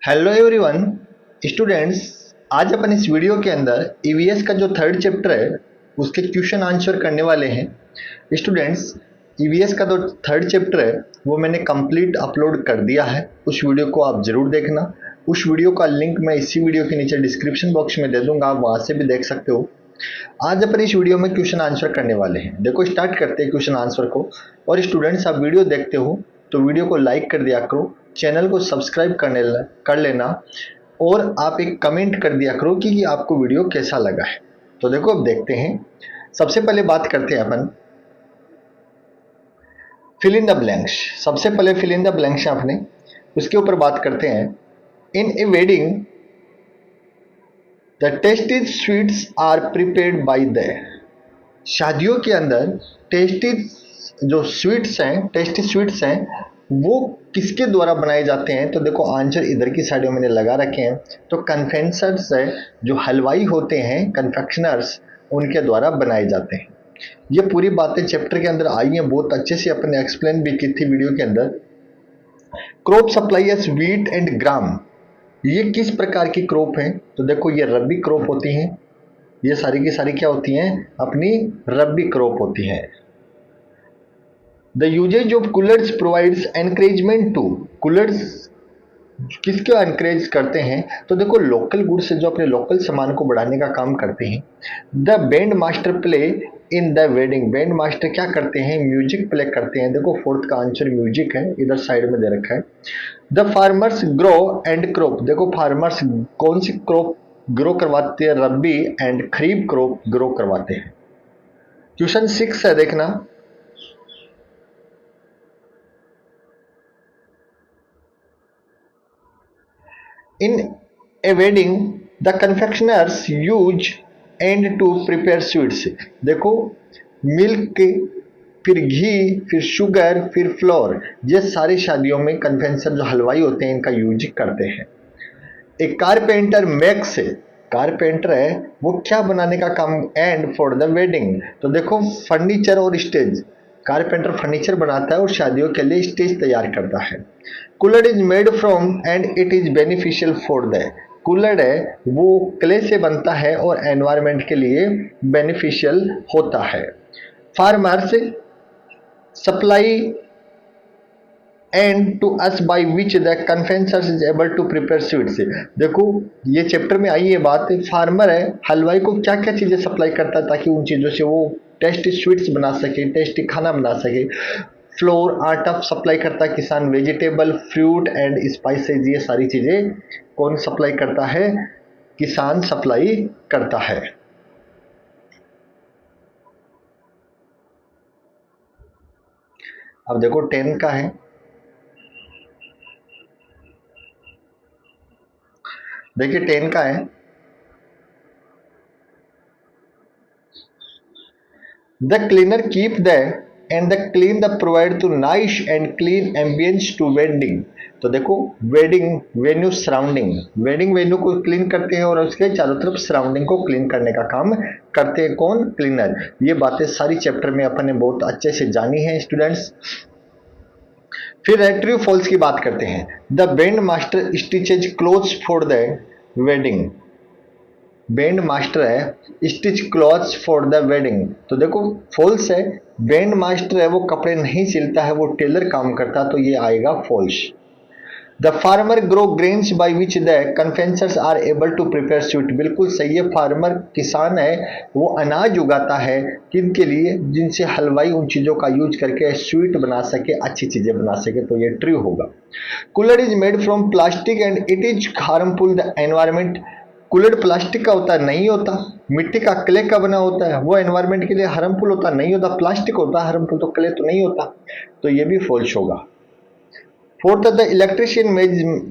Hello everyone students. आज अपन इस video के अंदर ईवीएस का जो थर्ड चैप्टर है उसके क्वेश्चन आंसर करने वाले हैं। स्टूडेंट्स, ईवीएस का जो थर्ड चैप्टर है वो मैंने कंप्लीट अपलोड कर दिया है। उस वीडियो को आप ज़रूर देखना। उस वीडियो का लिंक मैं इसी वीडियो के नीचे डिस्क्रिप्शन बॉक्स में दे दूंगा, आप वहाँ से भी देख सकते हो। आज अपन इस वीडियो में क्वेश्चन आंसर करने वाले हैं। देखो, स्टार्ट करते हैं क्वेश्चन आंसर को। और स्टूडेंट्स, आप वीडियो देखते हो तो वीडियो को लाइक कर दिया करो, चैनल को सब्सक्राइब कर लेना, और आप एक कमेंट कर दिया करो कि आपको वीडियो कैसा लगा है। तो देखो, अब देखते हैं। सबसे पहले बात करते हैं अपन फिल इन द ब्लैंक्स। सबसे पहले फिल इन द ब्लैंक्स है अपने, उसके ऊपर बात करते हैं। In a wedding the tasty sweets are prepared by the. शादियों के अंदर टेस्टी जो स्वीट्स हैं, टेस्टी स्वीट्स हैं, वो किसके द्वारा बनाए जाते हैं? तो देखो, आंसर इधर की साइड में मैंने लगा रखे हैं। तो कन्फेक्शनर्स है, जो हलवाई होते हैं, कन्फेक्शनर्स, उनके द्वारा बनाए जाते हैं। ये पूरी बातें चैप्टर के अंदर आई हैं, बहुत अच्छे से अपन ने एक्सप्लेन भी की थी वीडियो के अंदर। Crop supply as wheat and gram, ये किस प्रकार की क्रॉप है? तो देखो, ये रबी क्रॉप होती हैं। ये सारी की सारी क्या होती हैं? अपनी रबी क्रॉप होती हैं। The usages of coolers provides encouragement to. Coolers किसको एनकरेज करते हैं? तो देखो, लोकल गुड्स से, जो अपने लोकल सामान को बढ़ाने का काम करते हैं। The band master play in the wedding. Band master क्या करते हैं? म्यूजिक प्ले करते हैं। देखो, फोर्थ का आंसर म्यूजिक है, इधर साइड में दे रखा है। The farmers grow and crop. देखो, फार्मर्स कौन सी क्रॉप ग्रो करवाते हैं? रबी एंड खरीफ क्रॉप ग्रो करवाते हैं। क्वेश्चन 6 है, देखना। In a wedding, the confectioners use and to prepare sweets। देखो, मिल्क, फिर घी, फिर शुगर, फिर फ्लोर, ये सारी शादियों में कन्फेक्शनर जो हलवाई होते हैं इनका यूज करते हैं। एक कारपेंटर मेक्स, कारपेंटर है वो क्या बनाने का काम? And for the wedding. तो देखो, फर्नीचर और स्टेज, कारपेंटर फर्नीचर बनाता है और शादियों के लिए स्टेज तैयार करता है। Cooler is made from and it is beneficial for the. Cooler है वो क्ले से बनता है और एनवायरमेंट के लिए बेनिफिशियल होता है। Farmers supply and to us by which the confectioner is able to prepare sweets. देखो, ये चैप्टर में आई है बात। फार्मर है, हलवाई को क्या क्या चीज़ें सप्लाई करता है ताकि उन चीज़ों से वो टेस्टी स्वीट्स बना सके, टेस्टी खाना बना सके। फ्लोर, आटा सप्लाई करता है किसान। वेजिटेबल, फ्रूट एंड स्पाइसेज, ये सारी चीज़ें कौन सप्लाई करता है? किसान सप्लाई करता है। अब देखो, 10 का है। देखिए, 10 का है। The cleaner keep the and the clean the provide to nice and clean ambience to wedding। तो देखो, wedding venue surrounding, wedding venue को क्लीन करते हैं और उसके चारों तरफ सराउंडिंग को क्लीन करने का काम करते हैं कौन? क्लीनर। ये बातें सारी चैप्टर में अपन ने बहुत अच्छे से जानी है स्टूडेंट्स। फिर ट्रू फॉल्स की बात करते हैं। The band master stitches clothes for the wedding. Band master है stitch clothes for the wedding. तो देखो, फॉल्स है। बैंड मास्टर है वो कपड़े नहीं सिलता है, वो टेलर काम करता, तो ये आएगा false. The farmer grow grains by which the confectioners are able to prepare sweet. बिल्कुल सही है। फार्मर किसान है, वो अनाज उगाता है किनके लिए? जिनसे हलवाई उन चीज़ों का यूज करके स्वीट बना सके, अच्छी चीज़ें बना सके, तो ये ट्रू होगा। Cooler is made from plastic and it is harmful the environment. Cooler plastic का होता है? नहीं होता। मिट्टी का, क्ले का बना होता है, वो एनवायरमेंट के लिए हार्मफुल होता नहीं होता। प्लास्टिक होता है हार्मफुल, तो क्ले तो नहीं होता, तो ये भी फॉल्स होगा। Fourth, the electrician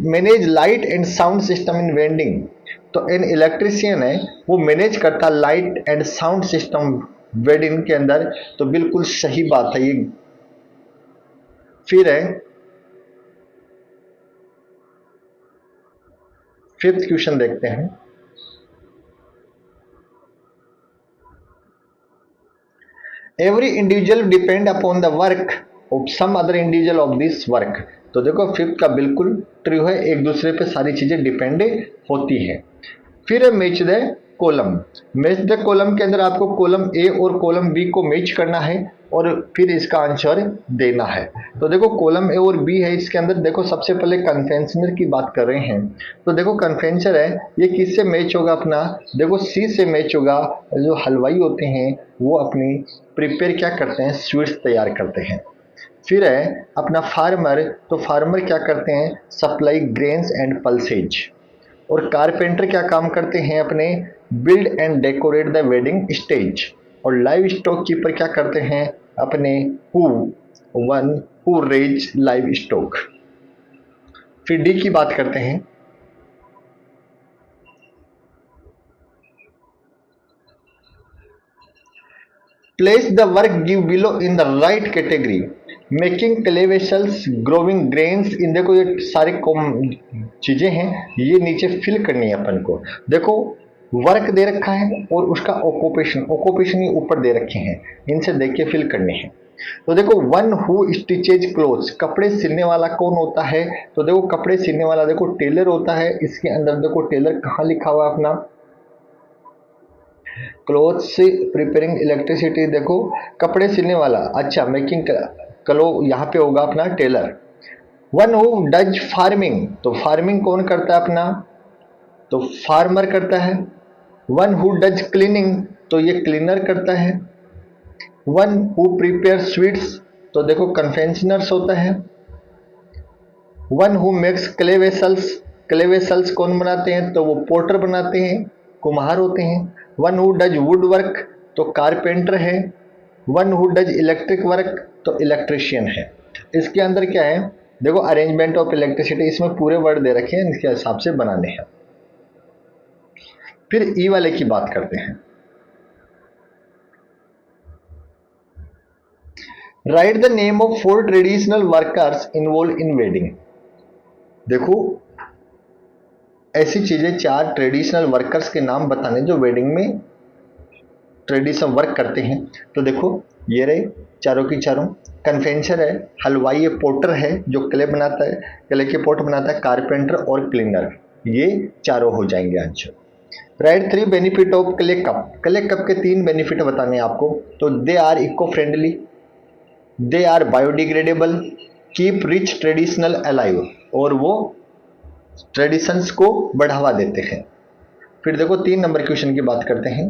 manage light and sound system in wedding. तो एन इलेक्ट्रिशियन है वो मैनेज करता light and sound system wedding के अंदर, तो बिल्कुल सही बात है ये। फिर है फिफ्थ क्वेश्चन, देखते हैं। Every individual depend upon the work of some other individual of this work। तो देखो फिफ्थ का बिल्कुल ट्रू है, एक दूसरे पे सारी चीजें डिपेंड होती है। फिर है match the column. Match the column के अंदर आपको कॉलम ए और कॉलम बी को मैच करना है और फिर इसका आंसर देना है। तो देखो कॉलम ए और बी है, इसके अंदर देखो सबसे पहले कन्वेंशनर की बात कर रहे हैं। तो देखो कन्वेंशनर है, ये किससे मैच होगा अपना, देखो सी से मैच होगा। जो हलवाई होते हैं वो अपनी प्रिपेयर क्या करते हैं, स्वीट्स तैयार करते हैं। फिर है अपना फार्मर, तो फार्मर क्या करते हैं, सप्लाई ग्रेन्स एंड पल्सेज। और कारपेंटर क्या काम करते हैं अपने, build and decorate the wedding stage. और लाइव स्टॉक कीपर क्या करते हैं अपने, who one who raise livestock. फिर डी की बात करते हैं। Place the work give below in the right category, making clay vessels, growing grains. इन देखो ये सारे चीजें हैं, ये नीचे फिल करनी है अपन को। देखो वर्क दे रखा है और उसका ऑक्यूपेशन ये ऊपर दे रखे हैं, इनसे देख के फिल करनी है। तो देखो वन हु स्टिचेज क्लोथ्स, कपड़े सिलने वाला कौन होता है, तो देखो कपड़े सिलने वाला देखो टेलर होता है। इसके अंदर देखो टेलर कहाँ लिखा हुआ अपना, क्लोथ्स प्रिपेयरिंग इलेक्ट्रिसिटी, देखो कपड़े सिलने वाला, अच्छा मेकिंग क्लो यहाँ पे होगा अपना tailor. One who does farming, तो फार्मिंग कौन करता है अपना, तो फार्मर करता है। वन हु डज क्लीनिंग, तो ये क्लीनर करता है। वन हु प्रिपेयर स्वीट्स, तो देखो कन्फेक्शनर्स होता है। One who makes clay vessels, clay vessels कौन बनाते हैं, तो वो पोर्टर बनाते हैं, कुम्हार होते हैं। One who does would work, तो कारपेंटर है। One who does electric work, तो इलेक्ट्रिशियन है। इसके अंदर क्या है, देखो अरेंजमेंट ऑफ इलेक्ट्रिसिटी, इसमें पूरे वर्ड दे रखे हैं, इसके हिसाब से बनाने हैं। फिर ई वाले की बात करते हैं। Right the name of 4 traditional workers involve in wedding. देखो ऐसी चीजें, 4 ट्रेडिशनल वर्कर्स के नाम बताने जो वेडिंग में ट्रेडिशनल वर्क करते हैं। तो देखो ये रहे चारों की चारों। कन्वेंशनर है, हलवाई है, पोर्टर है जो क्ले बनाता है, क्ले के पोट बनाता है, कारपेंटर और क्लीनर, ये चारों हो जाएंगे answer. Write 3 benefit of clay cup. Clay cup के 3 बेनिफिट बताने हैं आपको। तो they are eco friendly, they are biodegradable, keep rich traditional alive, और वो ट्रेडिशंस को बढ़ावा देते हैं। फिर देखो 3 नंबर क्वेश्चन की बात करते हैं।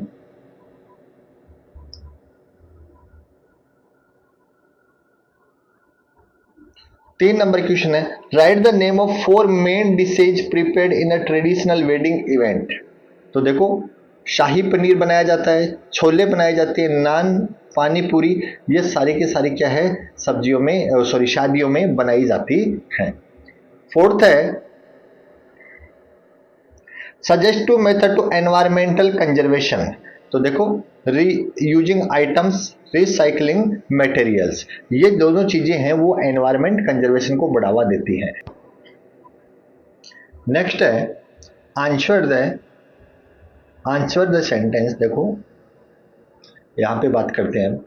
3 नंबर क्वेश्चन है, write the name of 4 main dishes prepared in a traditional wedding event. तो देखो शाही पनीर बनाया जाता है, छोले बनाए जाते हैं, नान, पानी पूरी, ये सारी की सारी क्या है, सब्जियों में सॉरी शादियों में बनाई जाती है। फोर्थ है, suggest to method to environmental conservation. तो देखो री यूजिंग आइटम्स, रिसाइकलिंग मटेरियल्स, ये दोनों चीजें हैं वो एनवायरमेंट कंजर्वेशन को बढ़ावा देती हैं। नेक्स्ट है आंसर द सेंटेंस। देखो यहां पे बात करते हैं,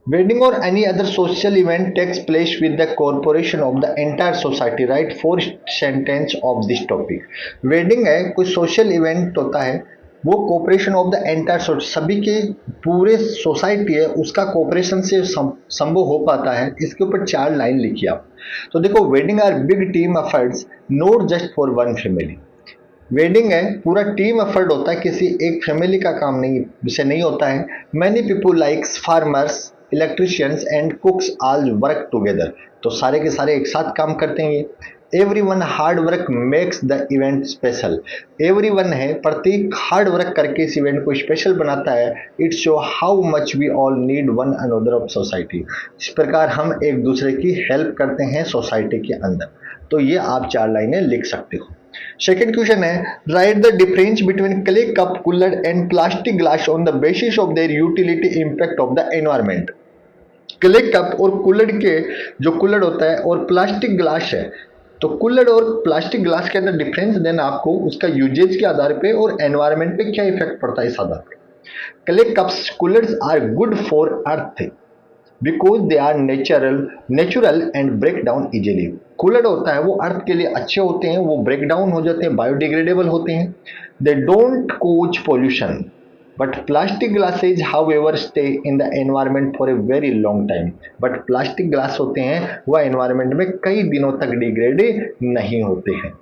वेडिंग और any other social event takes place with the corporation of the entire society, write 4 sentence of this topic. Wedding है कोई सोशल इवेंट होता है, वो corporation of the entire society, सभी के पूरे सोसाइटी है उसका कॉर्पोरेशन से संभव हो पाता है। इसके ऊपर 4 लाइन लिखिए आप। तो देखो wedding are big team efforts not just for one family. Wedding है पूरा टीम एफर्ट होता है, किसी एक फैमिली का काम नहीं से नहीं होता है। Many people likes farmers, electricians and कुक्स all work together, तो सारे के सारे एक साथ काम करते हैं। Everyone hard work makes the event special. Everyone है प्रत्येक हार्ड वर्क करके इस इवेंट को स्पेशल बनाता है। It show how much we all need one another of society. इस प्रकार हम एक दूसरे की हेल्प करते हैं सोसाइटी के अंदर। तो ये आप 4 लाइनें लिख सकते हो। सेकेंड क्वेश्चन है, write the difference between clay cup, kulhad and plastic glass on the basis of their utility impact of the environment. Clay cup और कुल्हड़ के, जो कुल्हड़ होता है और प्लास्टिक ग्लास है, तो कुल्हड़ और प्लास्टिक ग्लास के अंदर डिफरेंस देना आपको उसका यूजेज के आधार पे और एनवायरमेंट पे क्या इफेक्ट पड़ता है इस आधार पे। Clay cups, kulhads are good for earth, because they are natural and break down easily. Cooler होता है वो अर्थ के लिए अच्छे होते हैं, वो ब्रेक डाउन हो जाते हैं, बायोडिग्रेडेबल होते हैं। They don't cause pollution but plastic glasses however stay in the environment for a very long time. But plastic glass होते हैं वह एनवायरमेंट में कई दिनों तक डिग्रेड नहीं होते हैं।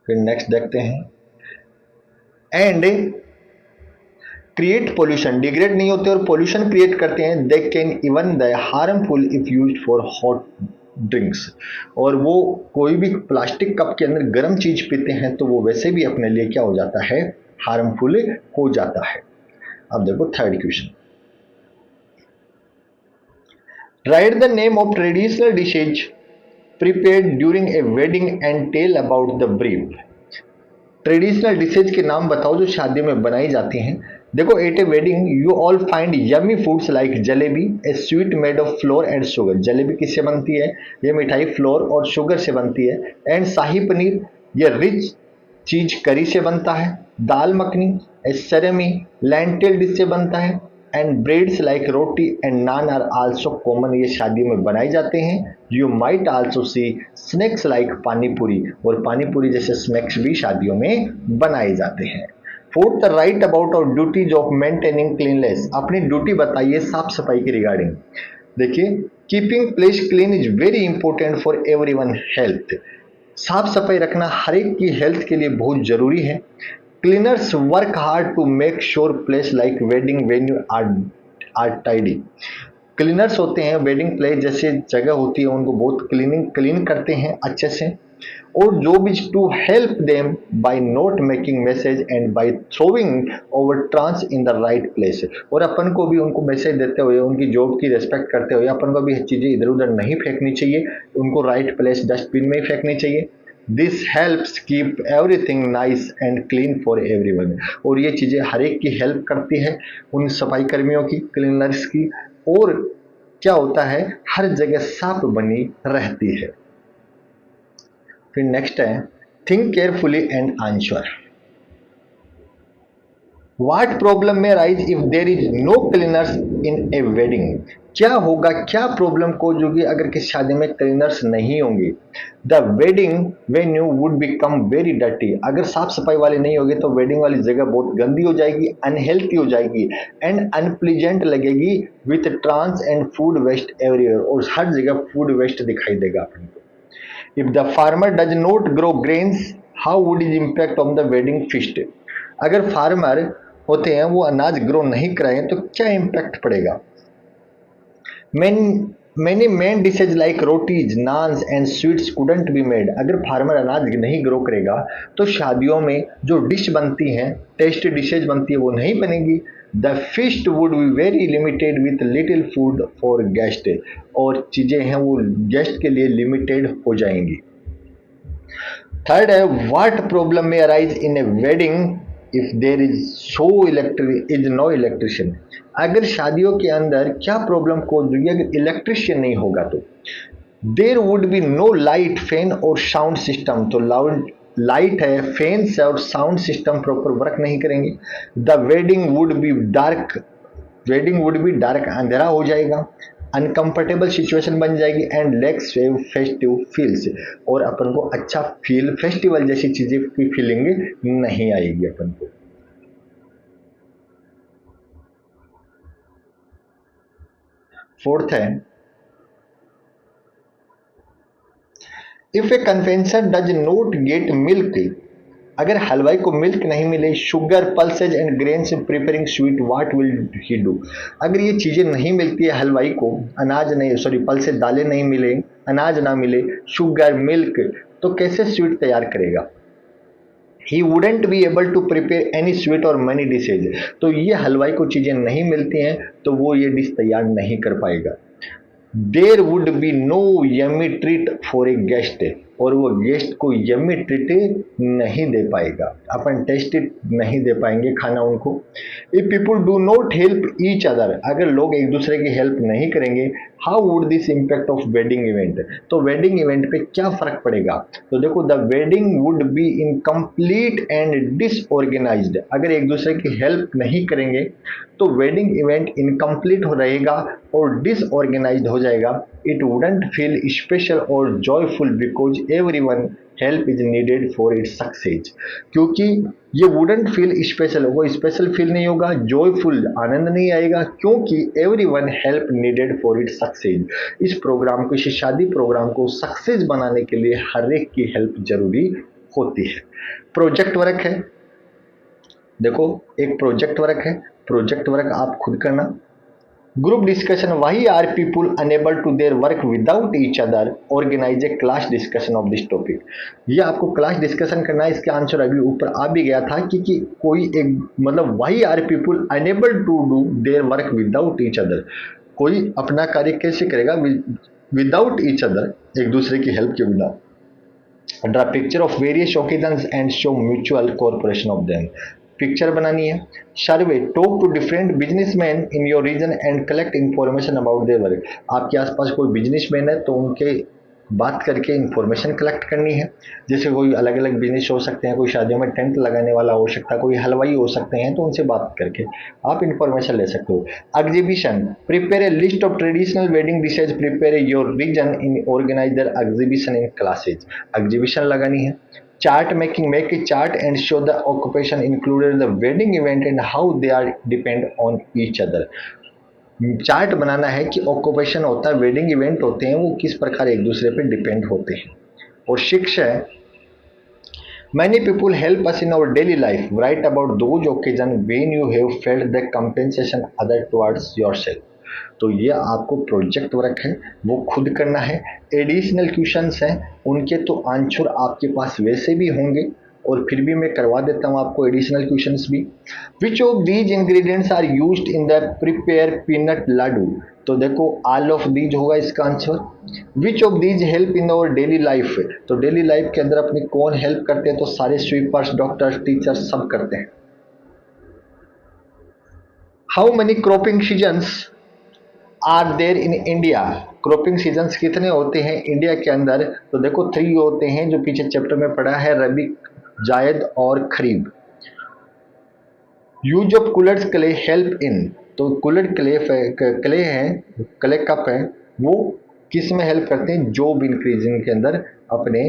फिर नेक्स्ट देखते हैं, एंड क्रिएट पोल्यूशन, डिग्रेड नहीं होते और पोल्यूशन क्रिएट करते हैं। They can even the harmful if use for hot drinks. और वो कोई भी प्लास्टिक कप के अंदर गर्म चीज पीते हैं तो वो वैसे भी अपने लिए क्या हो जाता है, हार्मफुल हो जाता है। अब देखो third question, right the name of traditional dishes prepared during a wedding and tell about the brief। Traditional dishes के नाम बताओ जो शादियों में बनाई जाती हैं। देखो, at a wedding you all find yummy foods like jalebi, a sweet made of flour and sugar. Jalebi किससे बनती है, ये मिठाई फ्लोर और शुगर से बनती है। एंड शाही पनीर, ये रिच चीज करी से बनता है। दाल मखनी, ए सेरेमी लैंटिल डिश से बनता है। And breads like roti and naan are also common, ये शादियों में बनाए जाते हैं। You might also see snacks like pani puri, और पानी पूरी जैसे स्नैक्स भी शादियों में बनाए जाते हैं। फोर्थ, राइट अबाउट और ड्यूटीज ऑफ मेंटेनिंग क्लीननेस। अपनी ड्यूटी बताइए साफ सफाई की रिगार्डिंग। देखिए, keeping place clean is very important for everyone health. साफ सफाई रखना हर एक की हेल्थ के लिए बहुत जरूरी है। Cleaners work hard to make sure place like wedding venue are tidy. Cleaners होते हैं वेडिंग प्लेस जैसे जगह होती है उनको बहुत क्लीन करते हैं अच्छे से। और जो भी to help them by not making message and by throwing over trash in the right place. और अपन को भी उनको मैसेज देते हुए, उनकी जॉब की रेस्पेक्ट करते हुए अपन को भी चीजें इधर उधर नहीं फेंकनी चाहिए, उनको राइट प्लेस डस्टबिन में ही फेंकनी चाहिए। This helps keep everything nice and clean for everyone. और ये चीजें हर एक की हेल्प करती है, उन सफाई कर्मियों की, क्लीनर्स की। और क्या होता है, हर जगह साफ बनी रहती है। फिर नेक्स्ट है, think carefully and answer. What problem में rise if there is no cleaners in a wedding. क्या होगा, क्या प्रॉब्लम को होगी अगर किसी शादी में क्लीनर्स नहीं होंगे। The wedding venue would become very dirty. अगर साफ सफाई वाले नहीं होंगे तो वेडिंग वाली जगह बहुत गंदी हो जाएगी, अनहेल्थी हो जाएगी एंड अनप्लीजेंट लगेगी with trash and food waste everywhere. और हर जगह फूड वेस्ट दिखाई देगा अपन को। If the farmer does not grow grains, how would it impact on the wedding feast? अगर फार्मर होते हैं वो अनाज ग्रो नहीं कराएं तो क्या इम्पैक्ट पड़ेगा। Many main dishes like rotis, naans and sweets couldn't be made। अगर फार्मर अनाज नहीं ग्रो करेगा तो शादियों में जो डिश बनती हैं, टेस्टी डिशेज बनती है, वो नहीं बनेगी। The feast would be very limited with little food for guest। और चीजें हैं वो गेस्ट के लिए लिमिटेड हो जाएंगी। थर्ड है, what problem may arise in a wedding if there is no electrician. अगर शादियों के अंदर क्या प्रॉब्लम को होगी अगर इलेक्ट्रिशियन नहीं होगा तो। There would be no light, fan और साउंड सिस्टम। तो लाइट है, फैन और साउंड सिस्टम प्रॉपर वर्क नहीं करेंगे। The wedding would be dark, अंधेरा हो जाएगा। अनकंफर्टेबल सिचुएशन बन जाएगी एंड लेक्स फेस्टिव फील्स। और अपन को अच्छा फील, फेस्टिवल जैसी चीजें की फीलिंग नहीं आएगी अपन को। फोर्थ है, if A convention does not get milk. अगर हलवाई को मिल्क नहीं मिले, sugar, pulses and grains preparing sweet, what will he do. अगर ये चीजें नहीं मिलती है हलवाई को, अनाज नहीं, सॉरी पल्सेज, दालें नहीं मिले, अनाज ना मिले, शुगर, मिल्क, तो कैसे स्वीट तैयार करेगा। He wouldn't be able to prepare any sweet और मनी डिशेज। तो ये हलवाई को चीजें नहीं मिलती हैं तो वो ये डिश तैयार नहीं कर पाएगा। There would be no yummy treat for a guest. और वो गेस्ट को यम्मी ट्रीट नहीं दे पाएगा, अपन टेस्ट नहीं दे पाएंगे खाना उनको। If people do not help each other, अगर लोग एक दूसरे की हेल्प नहीं करेंगे, how would this impact of wedding event, तो वेडिंग इवेंट पे क्या फर्क पड़ेगा। तो देखो, the wedding would be incomplete and disorganised, अगर एक दूसरे की हेल्प नहीं करेंगे तो वेडिंग इवेंट इनकम्प्लीट हो रहेगा और डिसऑर्गेनाइज्ड हो जाएगा। इट वुडंट फील स्पेशल और joyful because everyone help is needed for its success, क्योंकि ये वुडंट फील स्पेशल, वो स्पेशल फील नहीं होगा, जॉयफुल आनंद नहीं आएगा, क्योंकि everyone help needed for its success. इस प्रोग्राम को, इस शादी प्रोग्राम को सक्सेस बनाने के लिए हर एक की हेल्प जरूरी होती है। प्रोजेक्ट वर्क है, देखो एक प्रोजेक्ट वर्क है, प्रोजेक्ट वर्क आप खुद करना। Group discussion, why are people unable to their work without each other, organise a class discussion of this topic. ये आपको क्लास डिस्कशन करना है, इसके आंसर अभी ऊपर आ भी गया था कि कोई एक मतलब why are people unable to do their work without each other, कोई अपना कार्य कैसे करेगा विदाउट ईच अदर, एक दूसरे की हेल्प के बिना। Draw picture of various occasions and show mutual corporation of them, picture बनानी है। Survey, talk to different businessman in your region and collect information about their work, आपके आसपास कोई बिजनेसमैन है तो उनके बात करके इंफॉर्मेशन कलेक्ट करनी है। जैसे कोई अलग अलग बिजनेस हो सकते हैं, कोई शादियों में टेंट लगाने वाला हो सकता है, कोई हलवाई हो सकते हैं, तो उनसे बात करके आप इंफॉर्मेशन ले सकते हो। Exhibition, prepare a list of traditional wedding dishes, prepare your region in organize their exhibition in classes, exhibition लगानी है। Chart making, make a chart and show the occupation included in the wedding event and how they are depend on each other। Chart बनाना है कि occupation होता है, wedding event होते हैं, वो किस प्रकार एक दूसरे पे डिपेंड होते हैं। और शिक्षा है, many people help us in our daily life, write about those occasion when you have felt the compensation other towards yourself। तो ये आपको प्रोजेक्ट वर्क है, वो खुद करना है। एडिशनल क्वेश्चंस हैं, उनके तो आंसर आपके पास वैसे भी होंगे, और फिर भी मैं करवा देता हूँ आपको एडिशनल क्वेश्चंस भी। Which of these ingredients are used in the prepare peanut ladoo, तो देखो ऑल ऑफ दीज होगा इसका आंसर। Which of these help in our daily life, तो डेली लाइफ के अंदर अपनी कौन हेल्प करते हैं, तो सारे स्वीपर्स, डॉक्टर्स, टीचर्स सब करते हैं। How many cropping seasons are there in India, cropping seasons कितने होते हैं इंडिया के अंदर, तो देखो 3 होते हैं, जो पीछे चैप्टर में पढ़ा है, रबी, जायद और kharif. Use of coolers clay help in, तो कूलर क्ले हैं, क्ले कप हैं, वो किस में हेल्प करते हैं, जॉब इंक्रीजिंग के अंदर अपने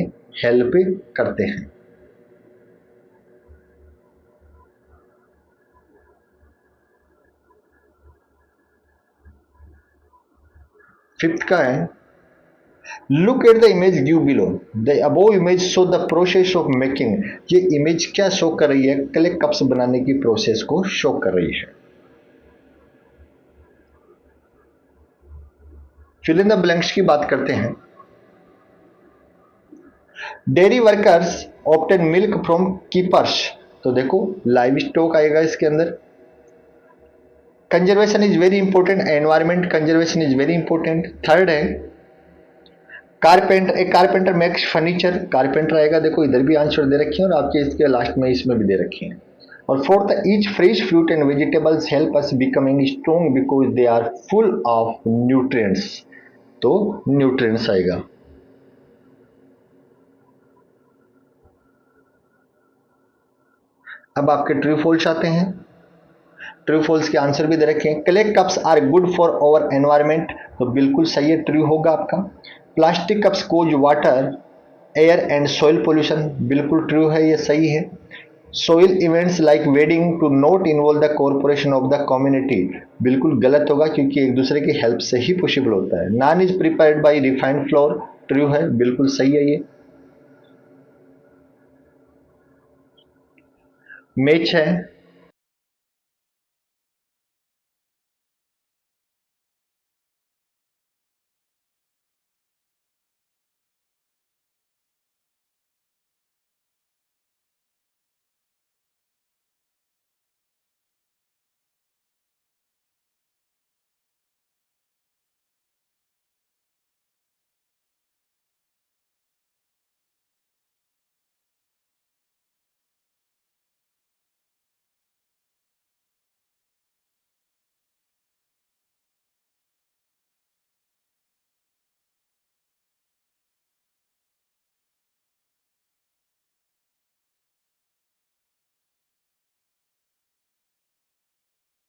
हेल्प करते हैं। फिफ्थ का है, look at the image give below, the above image show the process of making, ये इमेज क्या शो कर रही है, क्ले कप्स बनाने की प्रोसेस को शो कर रही है। फिल इन द ब्लैंक्स की बात करते हैं। Dairy workers obtain milk from keepers, तो देखो लाइव स्टॉक आएगा इसके अंदर। Conservation is very important, environment conservation is very important. Third है कारपेंटर, एक कारपेंटर मेक्स फर्नीचर, कारपेंटर आएगा, देखो इधर भी आंसर दे रखे हैं और आपके इसके लास्ट में इसमें भी दे रखे हैं। और fourth, each fresh fruit and vegetables help us becoming strong because they are full of nutrients, तो न्यूट्रिएंट्स आएगा। अब आपके ट्रू फॉल्स आते हैं, ट्रू फॉल्स के आंसर भी दे रखे हैं। Clay cups are good for our environment, तो बिल्कुल सही है, ट्रू होगा आपका। Plastic cups cause water, air and soil pollution, बिल्कुल ट्रू है, ये सही है। Soil events like wedding to not involve the corporation of the community, बिल्कुल गलत होगा, क्योंकि एक दूसरे की हेल्प से ही पॉसिबल होता है। Naan is prepared by refined flour, true है, बिल्कुल सही है ये। मैच है,